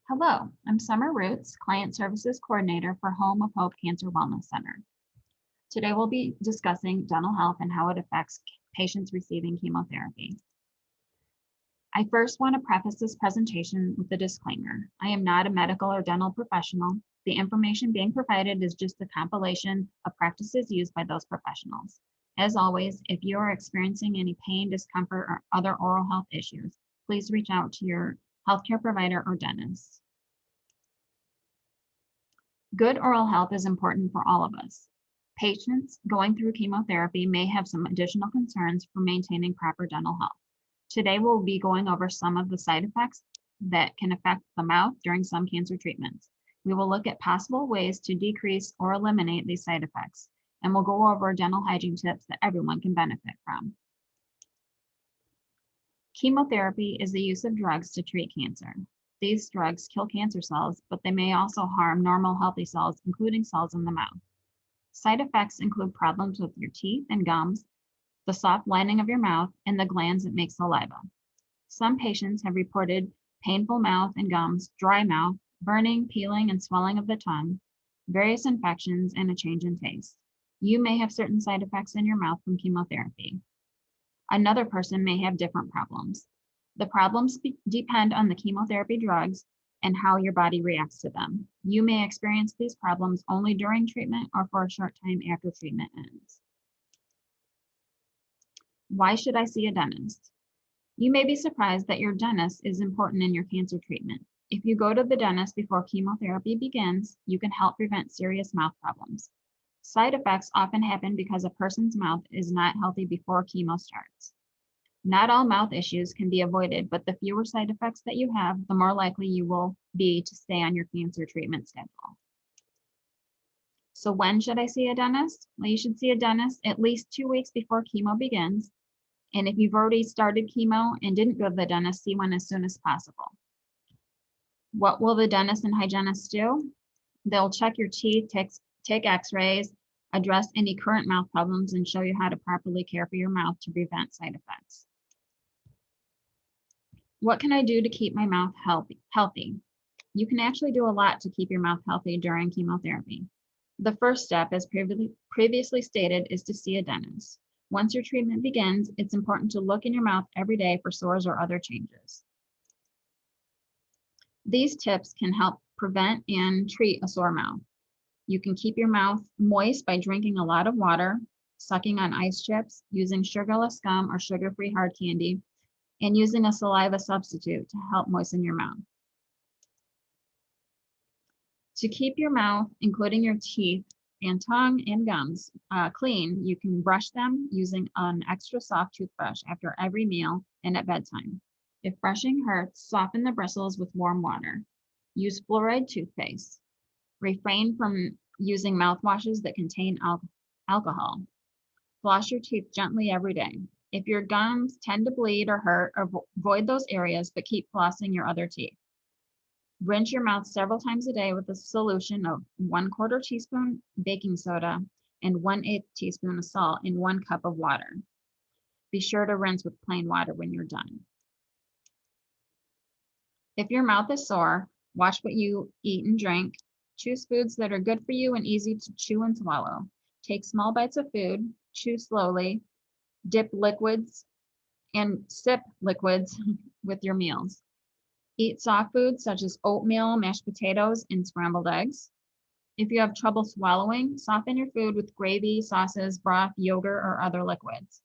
Hello, I'm Summer Roots, Client Services Coordinator for Home of Hope Cancer Wellness Center. Today we'll be discussing dental health and how it affects patients receiving chemotherapy. I first want to preface this presentation with a disclaimer. I am not a medical or dental professional. The information being provided is just a compilation of practices used by those professionals. As always, if you are experiencing any pain, discomfort, or other oral health issues, please reach out to your healthcare provider or dentist. Good oral health is important for all of us. Patients going through chemotherapy may have some additional concerns for maintaining proper dental health. Today, we'll be going over some of the side effects that can affect the mouth during some cancer treatments. We will look at possible ways to decrease or eliminate these side effects, and we'll go over dental hygiene tips that everyone can benefit from. Chemotherapy is the use of drugs to treat cancer. These drugs kill cancer cells, but they may also harm normal healthy cells, including cells in the mouth. Side effects include problems with your teeth and gums, the soft lining of your mouth, and the glands that make saliva. Some patients have reported painful mouth and gums, dry mouth, burning, peeling, and swelling of the tongue, various infections, and a change in taste. You may have certain side effects in your mouth from chemotherapy. Another person may have different problems. The problems depend on the chemotherapy drugs and how your body reacts to them. You may experience these problems only during treatment or for a short time after treatment ends. Why should I see a dentist? You may be surprised that your dentist is important in your cancer treatment. If you go to the dentist before chemotherapy begins, you can help prevent serious mouth problems. Side effects often happen because a person's mouth is not healthy before chemo starts. Not all mouth issues can be avoided, but the fewer side effects that you have, the more likely you will be to stay on your cancer treatment schedule. So when should I see a dentist? Well, you should see a dentist at least 2 weeks before chemo begins. And if you've already started chemo and didn't go to the dentist, see one as soon as possible. What will the dentist and hygienist do? They'll check your teeth, take x-rays, address any current mouth problems, and show you how to properly care for your mouth to prevent side effects. What can I do to keep my mouth healthy? You can actually do a lot to keep your mouth healthy during chemotherapy. The first step, as previously stated, is to see a dentist. Once your treatment begins, it's important to look in your mouth every day for sores or other changes. These tips can help prevent and treat a sore mouth. You can keep your mouth moist by drinking a lot of water, sucking on ice chips, using sugarless gum or sugar-free hard candy, and using a saliva substitute to help moisten your mouth. To keep your mouth, including your teeth and tongue and gums, clean, you can brush them using an extra soft toothbrush after every meal and at bedtime. If brushing hurts, soften the bristles with warm water. Use fluoride toothpaste. Refrain from using mouthwashes that contain alcohol. Floss your teeth gently every day. If your gums tend to bleed or hurt, avoid those areas, but keep flossing your other teeth. Rinse your mouth several times a day with a solution of 1/4 teaspoon baking soda and 1/8 teaspoon of salt in 1 cup of water. Be sure to rinse with plain water when you're done. If your mouth is sore, watch what you eat and drink. Choose foods that are good for you and easy to chew and swallow. Take small bites of food, chew slowly, sip liquids with your meals. Eat soft foods such as oatmeal, mashed potatoes, and scrambled eggs. If you have trouble swallowing, soften your food with gravy, sauces, broth, yogurt, or other liquids.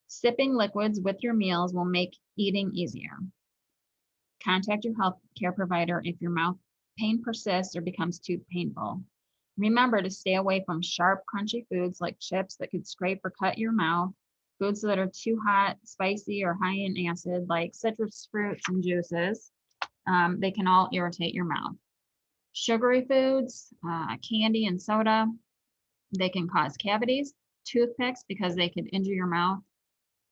Sipping liquids with your meals will make eating easier. Contact your healthcare provider if your mouth pain persists or becomes too painful. Remember to stay away from sharp, crunchy foods like chips that could scrape or cut your mouth, foods that are too hot, spicy, or high in acid like citrus fruits and juices. They can all irritate your mouth. Sugary foods, candy and soda, they can cause cavities. Toothpicks because they could injure your mouth.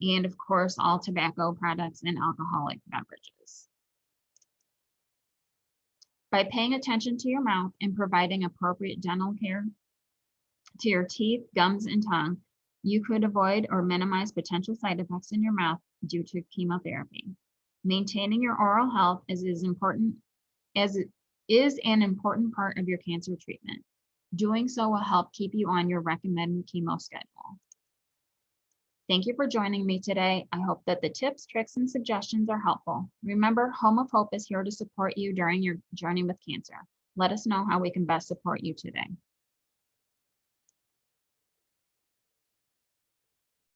And of course, all tobacco products and alcoholic beverages. By paying attention to your mouth and providing appropriate dental care to your teeth, gums, and tongue, you could avoid or minimize potential side effects in your mouth due to chemotherapy. Maintaining your oral health is as important as it is an important part of your cancer treatment. Doing so will help keep you on your recommended chemo schedule. Thank you for joining me today. I hope that the tips, tricks, and suggestions are helpful. Remember, Home of Hope is here to support you during your journey with cancer. Let us know how we can best support you today.